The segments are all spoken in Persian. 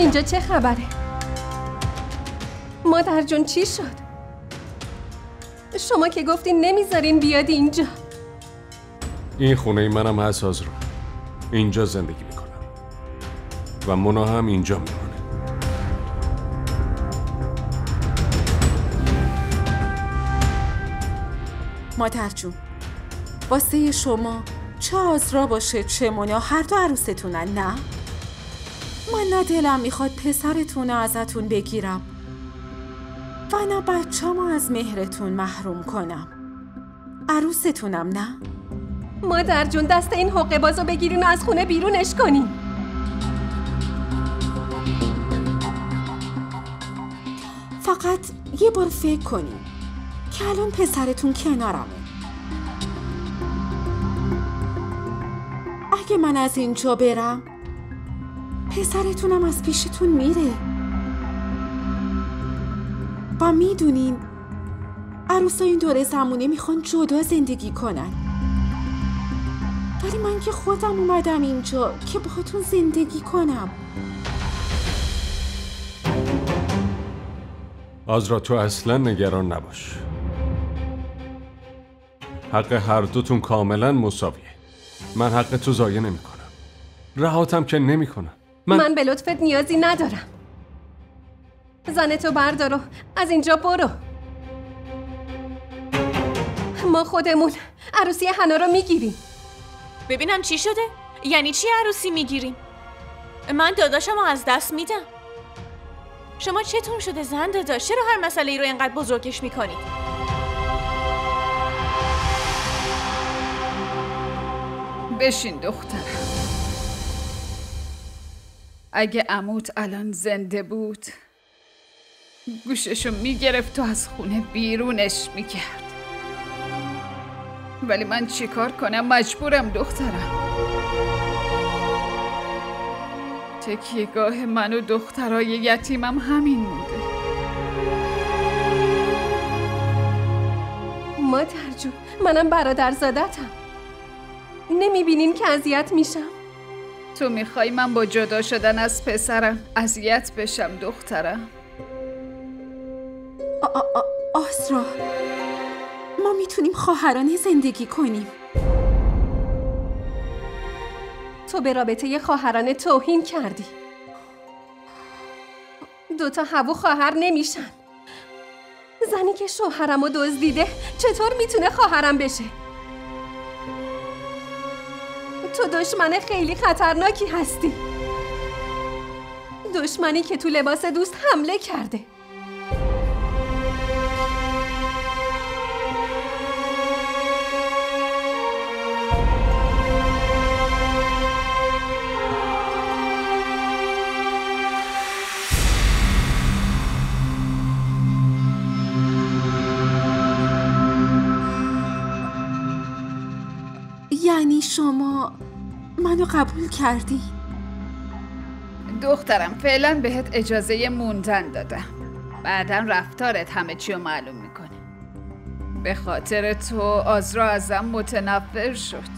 اینجا چه خبره؟ مادر جون چی شد؟ شما که گفتین نمیذارین بیاد اینجا. این خونه منم هست آزرا. اینجا زندگی میکنم و مونا هم اینجا میمونه. مادر جون، واسه شما چه آزرا باشه چه مونا هر دو عروستونن، نه؟ من نه دلم میخواد پسرتون رو ازتون بگیرم و نه بچه‌مو از مهرتون محروم کنم. عروستونم، نه؟ مادر جون دست این حقه بازو بگیرین و از خونه بیرونش کنین. فقط یه بار فکر کنین که الان پسرتون کنارمه. اگه من از اینجا برم پسرتونم از پیشتون میره و میدونین عروسا این دوره زمونه میخوان جدا زندگی کنن، ولی من که خودم اومدم اینجا که باهاتون زندگی کنم. آزرا تو اصلا نگران نباش. حق هر دوتون کاملا مساویه. من حق تو ضایع نمی کنم. رهاتم که نمی کنم. من به لطفت نیازی ندارم. زنتو بردار و از اینجا برو. ما خودمون عروسی حنا رو میگیریم. ببینم چی شده؟ یعنی چی عروسی میگیریم؟ من داداشمو از دست میدم. شما چطور شده زن داداش؟ چرا هر مسئله ای رو اینقدر بزرگش میکنید؟ بشین دخترم. اگه عموت الان زنده بود گوششو میگرفت و از خونه بیرونش میکرد، ولی من چیکار کنم؟ مجبورم دخترم. تکیهگاه من و دخترای یتیمم همین مونده. مادر جون منم برادرزادتم. نمیبینین که اذیت میشم؟ تو میخوای من با جدا شدن از پسرم اذیت بشم دخترم؟ آزرا، ما میتونیم خواهرانه زندگی کنیم. تو به رابطه خواهرانه توهین کردی. دوتا هوو خواهر نمیشن. زنی که شوهرمو دزدیده چطور میتونه خواهرم بشه؟ تو دشمن خیلی خطرناکی هستی. دشمنی که تو لباس دوست حمله کرده. یعنی شما منو قبول کردی؟ دخترم فعلا بهت اجازه موندن دادم، بعدا رفتارت همه چی رو معلوم میکنه. به خاطر تو آزرا ازم متنفر شد،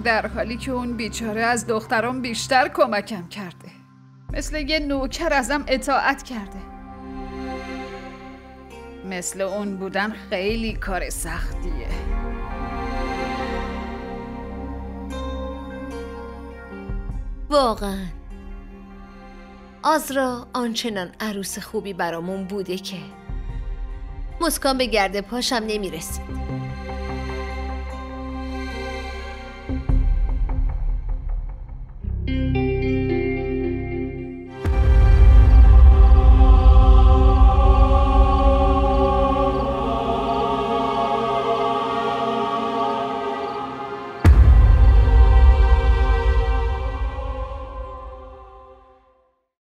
در حالی که اون بیچاره از دخترم بیشتر کمکم کرده. مثل یه نوکر ازم اطاعت کرده. مثل اون بودن خیلی کار سختیه. واقعا آزرا آنچنان عروس خوبی برامون بوده که مسکان به گرد پاشم نمیرسید.